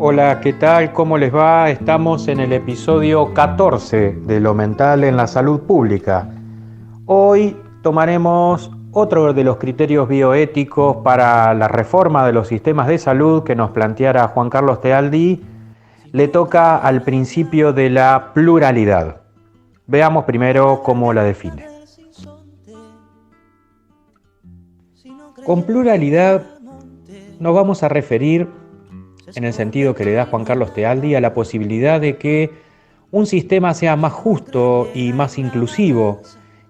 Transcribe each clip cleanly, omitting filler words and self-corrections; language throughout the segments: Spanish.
Hola, ¿qué tal? ¿Cómo les va? Estamos en el episodio 14 de Lo Mental en la Salud Pública. Hoy tomaremos otro de los criterios bioéticos para la reforma de los sistemas de salud que nos planteara Juan Carlos Tealdi. Le toca al principio de la pluralidad. Veamos primero cómo la define. Con pluralidad nos vamos a referir, en el sentido que le da Juan Carlos Tealdi, a la posibilidad de que un sistema sea más justo y más inclusivo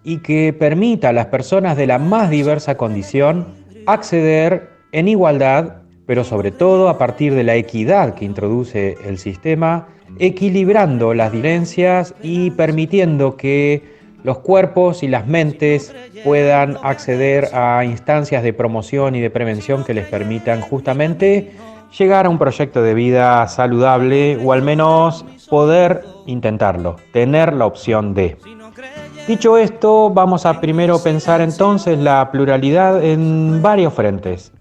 y que permita a las personas de la más diversa condición acceder en igualdad, pero sobre todo a partir de la equidad que introduce el sistema, equilibrando las diferencias y permitiendo que los cuerpos y las mentes puedan acceder a instancias de promoción y de prevención que les permitan justamente llegar a un proyecto de vida saludable o al menos poder intentarlo, tener la opción de. Dicho esto, vamos a primero pensar entonces la pluralidad en varios frentes.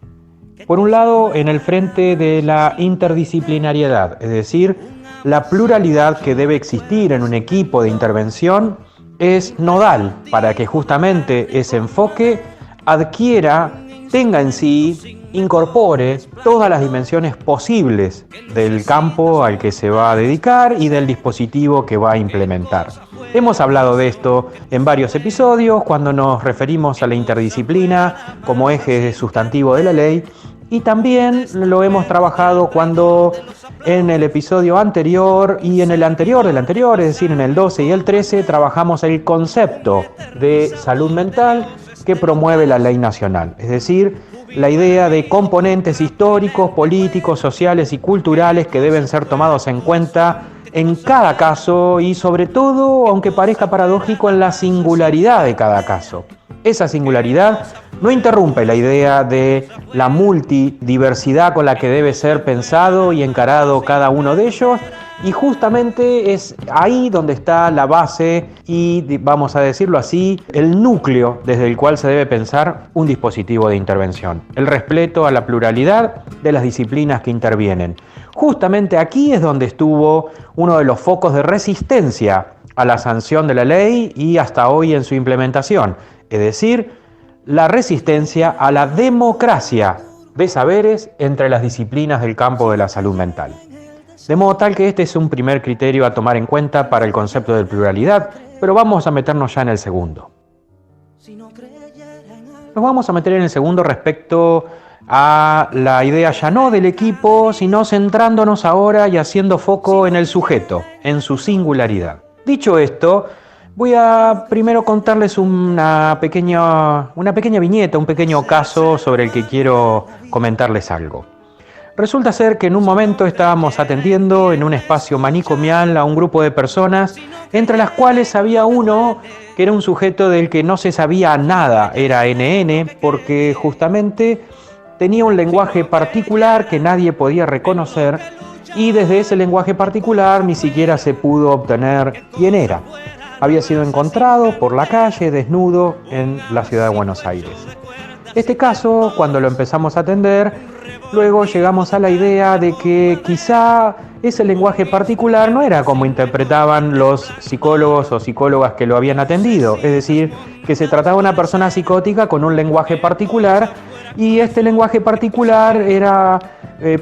Por un lado, en el frente de la interdisciplinariedad, es decir, la pluralidad que debe existir en un equipo de intervención es nodal para que justamente ese enfoque tenga en sí, incorpore todas las dimensiones posibles del campo al que se va a dedicar y del dispositivo que va a implementar. Hemos hablado de esto en varios episodios cuando nos referimos a la interdisciplina como eje sustantivo de la ley, y también lo hemos trabajado cuando en el episodio anterior y en el anterior del anterior, es decir, en el 12 y el 13, trabajamos el concepto de salud mental que promueve la ley nacional, es decir, la idea de componentes históricos, políticos, sociales y culturales que deben ser tomados en cuenta en cada caso y sobre todo, aunque parezca paradójico, en la singularidad de cada caso. Esa singularidad no interrumpe la idea de la multidiversidad con la que debe ser pensado y encarado cada uno de ellos, y justamente es ahí donde está la base y, vamos a decirlo así, el núcleo desde el cual se debe pensar un dispositivo de intervención. El respeto a la pluralidad de las disciplinas que intervienen. Justamente aquí es donde estuvo uno de los focos de resistencia a la sanción de la ley y hasta hoy en su implementación, es decir, la resistencia a la democracia de saberes entre las disciplinas del campo de la salud mental. De modo tal que este es un primer criterio a tomar en cuenta para el concepto de pluralidad, pero vamos a meternos ya en el segundo. Nos vamos a meter en el segundo respecto a la idea ya no del equipo, sino centrándonos ahora y haciendo foco en el sujeto, en su singularidad. Dicho esto, voy a primero contarles una pequeña viñeta, un pequeño caso sobre el que quiero comentarles algo. Resulta ser que en un momento estábamos atendiendo en un espacio manicomial a un grupo de personas, entre las cuales había uno que era un sujeto del que no se sabía nada, era NN, porque justamente tenía un lenguaje particular que nadie podía reconocer y desde ese lenguaje particular ni siquiera se pudo obtener quién era. Había sido encontrado por la calle, desnudo, en la ciudad de Buenos Aires. Este caso, cuando lo empezamos a atender, luego llegamos a la idea de que quizá ese lenguaje particular no era como interpretaban los psicólogos o psicólogas que lo habían atendido, es decir, que se trataba de una persona psicótica con un lenguaje particular y este lenguaje particular era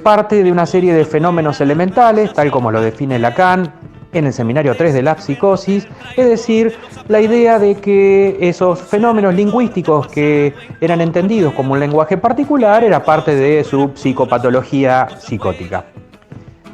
parte de una serie de fenómenos elementales, tal como lo define Lacan en el seminario 3 de la psicosis, es decir, la idea de que esos fenómenos lingüísticos que eran entendidos como un lenguaje particular era parte de su psicopatología psicótica.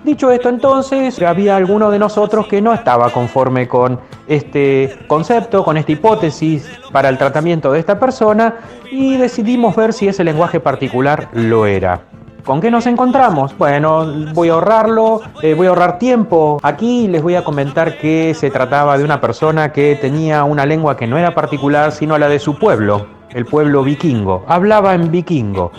Dicho esto, entonces, había alguno de nosotros que no estaba conforme con este concepto, con esta hipótesis para el tratamiento de esta persona y decidimos ver si ese lenguaje particular lo era. ¿Con qué nos encontramos? Bueno, voy a ahorrar tiempo aquí y les voy a comentar que se trataba de una persona que tenía una lengua que no era particular, sino la de su pueblo, el pueblo vikingo. Hablaba en vikingo.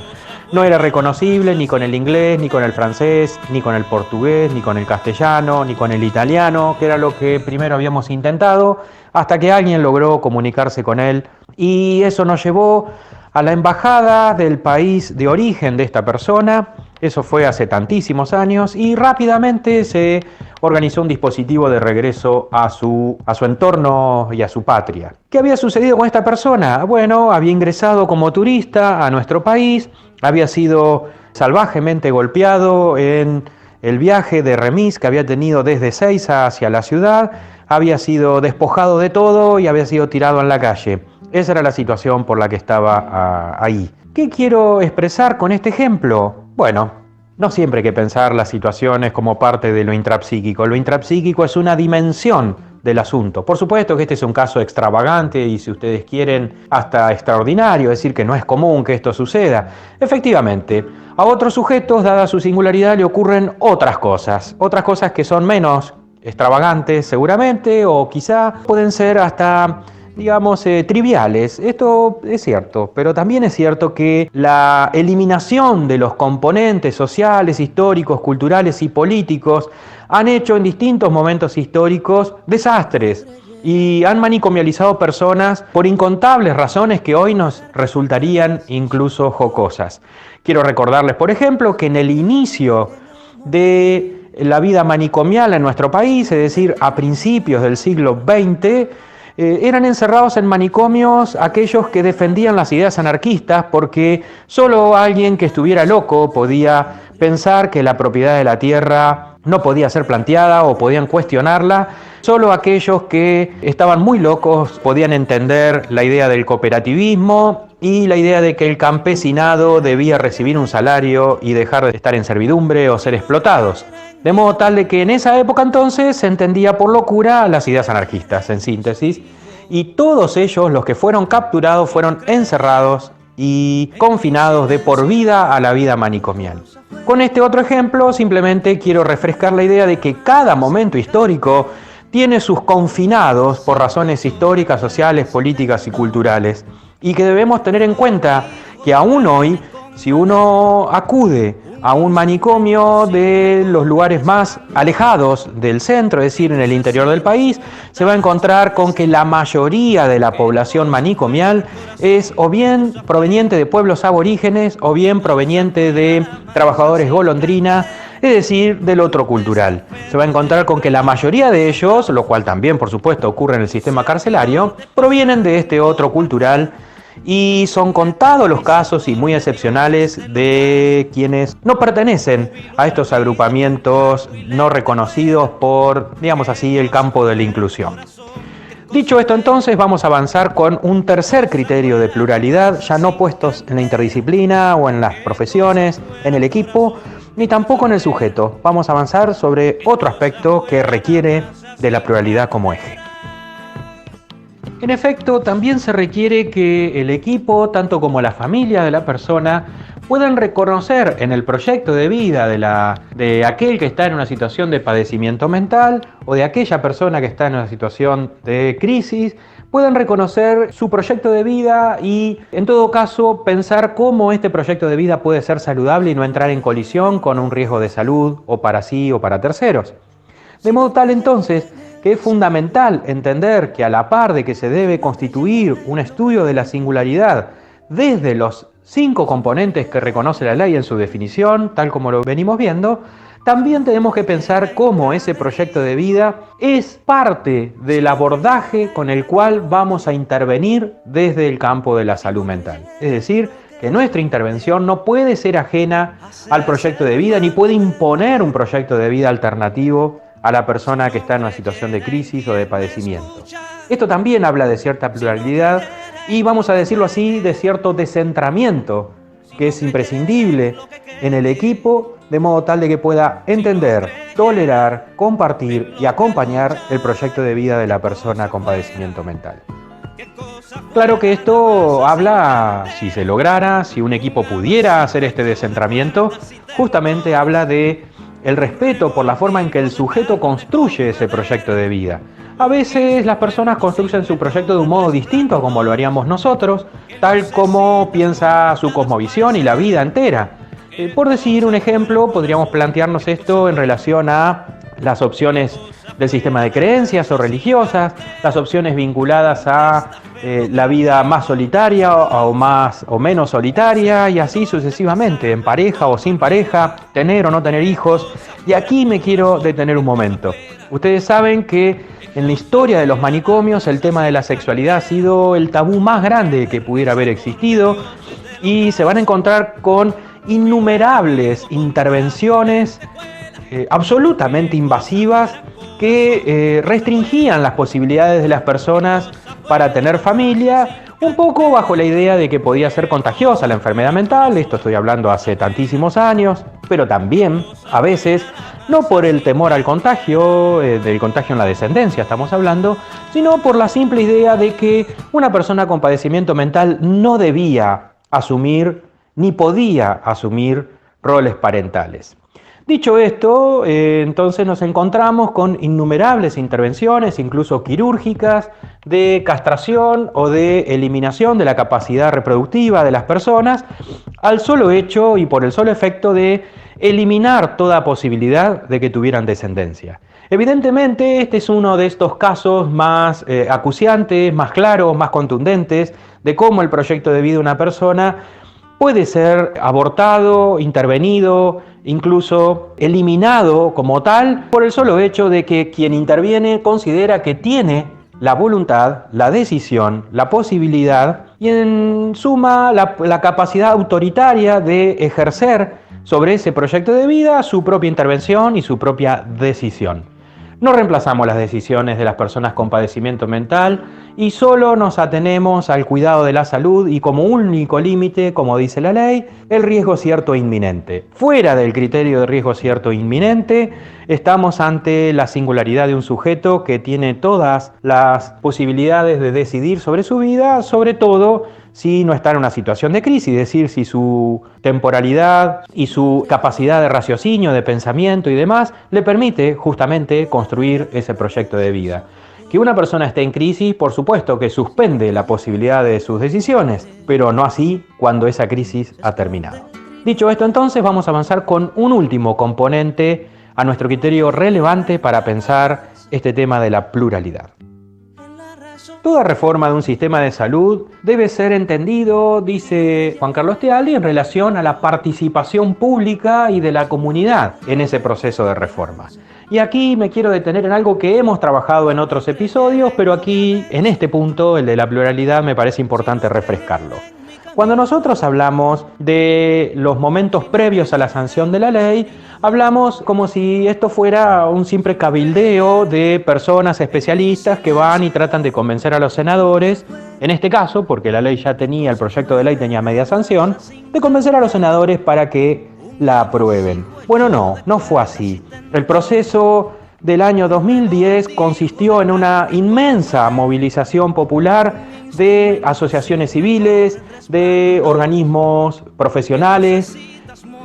No era reconocible ni con el inglés, ni con el francés, ni con el portugués, ni con el castellano, ni con el italiano, que era lo que primero habíamos intentado, hasta que alguien logró comunicarse con él y eso nos llevó a la embajada del país de origen de esta persona Eso fue hace tantísimos años y rápidamente se organizó un dispositivo de regreso a su entorno y a su patria. ¿Qué había sucedido con esta persona? Bueno, había ingresado como turista a nuestro país, había sido salvajemente golpeado en el viaje de remis que había tenido desde Ezeiza hacia la ciudad, había sido despojado de todo y había sido tirado en la calle. Esa era la situación por la que estaba ahí. ¿Qué quiero expresar con este ejemplo? Bueno, no siempre hay que pensar las situaciones como parte de lo intrapsíquico. Lo intrapsíquico es una dimensión del asunto. Por supuesto que este es un caso extravagante y, si ustedes quieren, hasta extraordinario, es decir, que no es común que esto suceda. Efectivamente, a otros sujetos, dada su singularidad, le ocurren otras cosas que son menos extravagantes seguramente, o quizá pueden ser hasta, digamos, triviales. Esto es cierto, pero también es cierto que la eliminación de los componentes sociales, históricos, culturales y políticos han hecho en distintos momentos históricos desastres y han manicomializado personas por incontables razones que hoy nos resultarían incluso jocosas. Quiero recordarles, por ejemplo, que en el inicio de la vida manicomial en nuestro país, es decir, a principios del siglo XX, eran encerrados en manicomios aquellos que defendían las ideas anarquistas, porque solo alguien que estuviera loco podía pensar que la propiedad de la tierra no podía ser planteada o podían cuestionarla. Solo aquellos que estaban muy locos podían entender la idea del cooperativismo y la idea de que el campesinado debía recibir un salario y dejar de estar en servidumbre o ser explotados. De modo tal de que en esa época entonces se entendía por locura las ideas anarquistas, en síntesis, y todos ellos, los que fueron capturados, fueron encerrados y confinados de por vida a la vida manicomial. Con este otro ejemplo simplemente quiero refrescar la idea de que cada momento histórico tiene sus confinados por razones históricas, sociales, políticas y culturales, y que debemos tener en cuenta que aún hoy, si uno acude a un manicomio de los lugares más alejados del centro, es decir, en el interior del país, se va a encontrar con que la mayoría de la población manicomial es o bien proveniente de pueblos aborígenes o bien proveniente de trabajadores golondrina, es decir, del otro cultural. Se va a encontrar con que la mayoría de ellos, lo cual también por supuesto ocurre en el sistema carcelario, provienen de este otro cultural. Y son contados los casos y muy excepcionales de quienes no pertenecen a estos agrupamientos no reconocidos por, digamos así, el campo de la inclusión. Dicho esto, entonces, vamos a avanzar con un tercer criterio de pluralidad, ya no puestos en la interdisciplina o en las profesiones, en el equipo, ni tampoco en el sujeto. Vamos a avanzar sobre otro aspecto que requiere de la pluralidad como eje. En efecto, también se requiere que el equipo, tanto como la familia de la persona, puedan reconocer en el proyecto de vida de aquel que está en una situación de padecimiento mental o de aquella persona que está en una situación de crisis, puedan reconocer su proyecto de vida y, en todo caso, pensar cómo este proyecto de vida puede ser saludable y no entrar en colisión con un riesgo de salud o para sí o para terceros. De modo tal, entonces, que es fundamental entender que, a la par de que se debe constituir un estudio de la singularidad desde los 5 componentes que reconoce la ley en su definición, tal como lo venimos viendo, también tenemos que pensar cómo ese proyecto de vida es parte del abordaje con el cual vamos a intervenir desde el campo de la salud mental. Es decir, que nuestra intervención no puede ser ajena al proyecto de vida ni puede imponer un proyecto de vida alternativo a la persona que está en una situación de crisis o de padecimiento. Esto también habla de cierta pluralidad y, vamos a decirlo así, de cierto descentramiento que es imprescindible en el equipo, de modo tal de que pueda entender, tolerar, compartir y acompañar el proyecto de vida de la persona con padecimiento mental. Claro que esto habla, si se lograra, si un equipo pudiera hacer este descentramiento, justamente habla de el respeto por la forma en que el sujeto construye ese proyecto de vida. A veces las personas construyen su proyecto de un modo distinto a como lo haríamos nosotros, tal como piensa su cosmovisión y la vida entera. Por decir un ejemplo, podríamos plantearnos esto en relación a las opciones del sistema de creencias o religiosas, las opciones vinculadas a la vida más solitaria o más o menos solitaria, y así sucesivamente, en pareja o sin pareja, tener o no tener hijos. Y aquí me quiero detener un momento. Ustedes saben que en la historia de los manicomios el tema de la sexualidad ha sido el tabú más grande que pudiera haber existido, y se van a encontrar con innumerables intervenciones absolutamente invasivas que restringían las posibilidades de las personas para tener familia, un poco bajo la idea de que podía ser contagiosa la enfermedad mental. Esto estoy hablando hace tantísimos años, pero también a veces no por el temor al contagio, del contagio en la descendencia estamos hablando, sino por la simple idea de que una persona con padecimiento mental no debía asumir ni podía asumir roles parentales. Dicho esto, entonces nos encontramos con innumerables intervenciones, incluso quirúrgicas, de castración o de eliminación de la capacidad reproductiva de las personas, al solo hecho y por el solo efecto de eliminar toda posibilidad de que tuvieran descendencia. Evidentemente, este es uno de estos casos más acuciantes, más claros, más contundentes, de cómo el proyecto de vida de una persona puede ser abortado, intervenido, incluso eliminado como tal, por el solo hecho de que quien interviene considera que tiene la voluntad, la decisión, la posibilidad y en suma la capacidad autoritaria de ejercer sobre ese proyecto de vida su propia intervención y su propia decisión. No reemplazamos las decisiones de las personas con padecimiento mental y solo nos atenemos al cuidado de la salud y como único límite, como dice la ley, el riesgo cierto e inminente. Fuera del criterio de riesgo cierto e inminente, estamos ante la singularidad de un sujeto que tiene todas las posibilidades de decidir sobre su vida, sobre todo si no está en una situación de crisis, es decir, si su temporalidad y su capacidad de raciocinio, de pensamiento y demás le permite justamente construir ese proyecto de vida. Que una persona esté en crisis, por supuesto que suspende la posibilidad de sus decisiones, pero no así cuando esa crisis ha terminado. Dicho esto, entonces vamos a avanzar con un último componente a nuestro criterio relevante para pensar este tema de la pluralidad. Toda reforma de un sistema de salud debe ser entendido, dice Juan Carlos Tealdi, en relación a la participación pública y de la comunidad en ese proceso de reforma. Y aquí me quiero detener en algo que hemos trabajado en otros episodios, pero aquí, en este punto, el de la pluralidad, me parece importante refrescarlo. Cuando nosotros hablamos de los momentos previos a la sanción de la ley, hablamos como si esto fuera un simple cabildeo de personas especialistas que van y tratan de convencer a los senadores, en este caso, porque la ley ya tenía, el proyecto de ley tenía media sanción, de convencer a los senadores para que la aprueben. Bueno, no fue así. El proceso del año 2010 consistió en una inmensa movilización popular de asociaciones civiles, de organismos profesionales,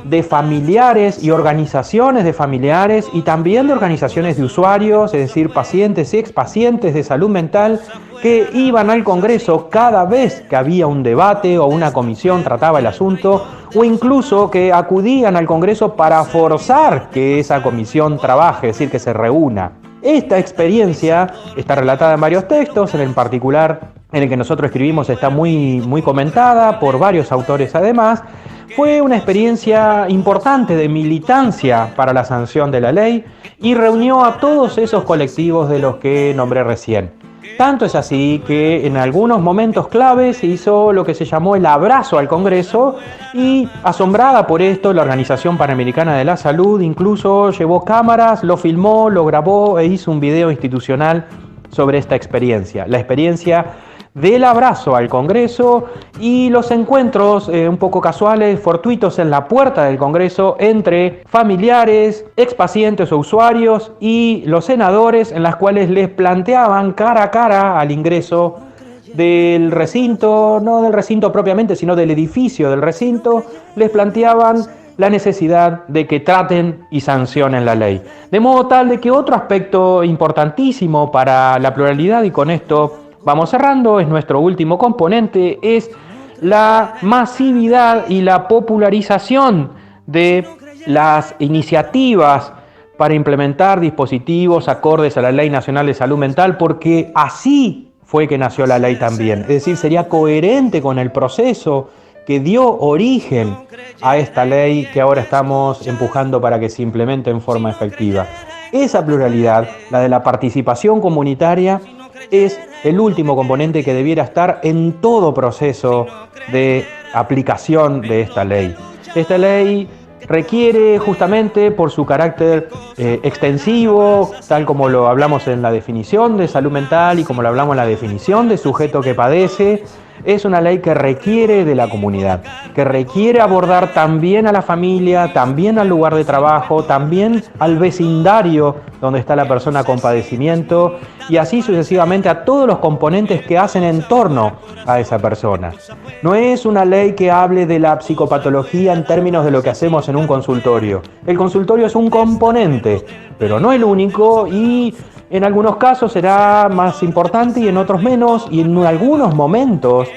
de familiares y organizaciones de familiares y también de organizaciones de usuarios, es decir, pacientes y expacientes de salud mental que iban al Congreso cada vez que había un debate o una comisión trataba el asunto, o incluso que acudían al Congreso para forzar que esa comisión trabaje, es decir, que se reúna. Esta experiencia está relatada en varios textos, en particular en el que nosotros escribimos está muy comentada por varios autores además. Fue una experiencia importante de militancia para la sanción de la ley y reunió a todos esos colectivos de los que nombré recién. Tanto es así que en algunos momentos claves se hizo lo que se llamó el abrazo al Congreso y, asombrada por esto, la Organización Panamericana de la Salud incluso llevó cámaras, lo filmó, lo grabó e hizo un video institucional sobre esta experiencia. La experiencia del abrazo al Congreso y los encuentros un poco casuales, fortuitos en la puerta del Congreso entre familiares, expacientes o usuarios y los senadores, en las cuales les planteaban cara a cara al ingreso del recinto, no del recinto propiamente, sino del edificio del recinto, les planteaban la necesidad de que traten y sancionen la ley. De modo tal de que otro aspecto importantísimo para la pluralidad, y con esto vamos cerrando, es nuestro último componente, es la masividad y la popularización de las iniciativas para implementar dispositivos acordes a la Ley Nacional de Salud Mental, porque así fue que nació la ley también. Es decir, sería coherente con el proceso que dio origen a esta ley que ahora estamos empujando para que se implemente en forma efectiva. Esa pluralidad, la de la participación comunitaria, es el último componente que debiera estar en todo proceso de aplicación de esta ley. Esta ley requiere, justamente por su carácter extensivo, tal como lo hablamos en la definición de salud mental y como lo hablamos en la definición de sujeto que padece, es una ley que requiere de la comunidad, que requiere abordar también a la familia, también al lugar de trabajo, también al vecindario donde está la persona con padecimiento y así sucesivamente a todos los componentes que hacen en torno a esa persona. No es una ley que hable de la psicopatología en términos de lo que hacemos en un consultorio. El consultorio es un componente, pero no el único, y en algunos casos será más importante y en otros menos, y en algunos momentos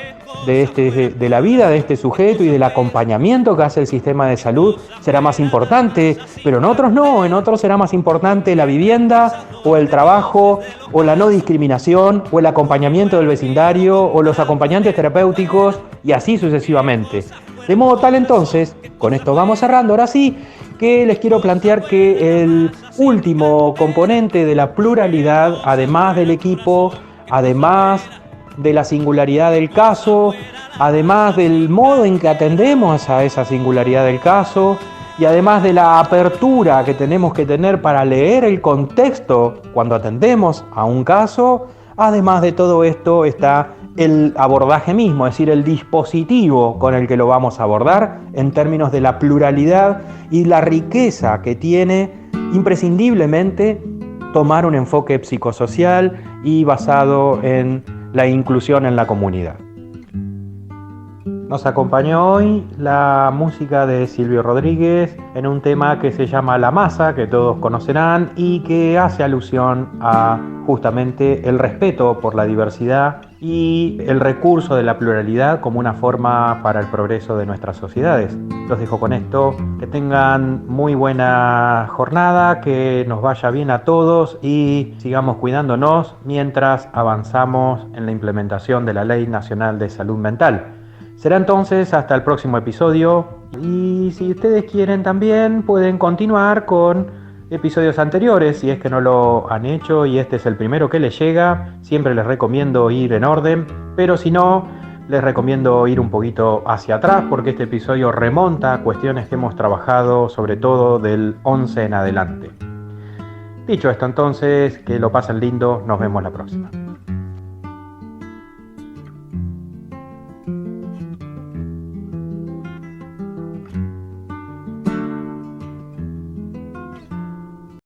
de la vida de este sujeto y del acompañamiento que hace el sistema de salud será más importante, pero en otros no, en otros será más importante la vivienda o el trabajo o la no discriminación o el acompañamiento del vecindario o los acompañantes terapéuticos y así sucesivamente. De modo tal entonces, con esto vamos cerrando ahora sí, que les quiero plantear que el último componente de la pluralidad, además del equipo, además de la singularidad del caso, además del modo en que atendemos a esa singularidad del caso y además de la apertura que tenemos que tener para leer el contexto cuando atendemos a un caso, además de todo esto está el abordaje mismo, es decir, el dispositivo con el que lo vamos a abordar en términos de la pluralidad y la riqueza que tiene imprescindiblemente tomar un enfoque psicosocial y basado en la inclusión en la comunidad. Nos acompañó hoy la música de Silvio Rodríguez en un tema que se llama La Masa, que todos conocerán y que hace alusión a justamente el respeto por la diversidad y el recurso de la pluralidad como una forma para el progreso de nuestras sociedades. Los dejo con esto, que tengan muy buena jornada, que nos vaya bien a todos y sigamos cuidándonos mientras avanzamos en la implementación de la Ley Nacional de Salud Mental. Será entonces hasta el próximo episodio y si ustedes quieren también pueden continuar con episodios anteriores si es que no lo han hecho y este es el primero que les llega. Siempre les recomiendo ir en orden, pero si no, les recomiendo ir un poquito hacia atrás porque este episodio remonta a cuestiones que hemos trabajado sobre todo del 11 en adelante. Dicho esto entonces, que lo pasen lindo, nos vemos la próxima.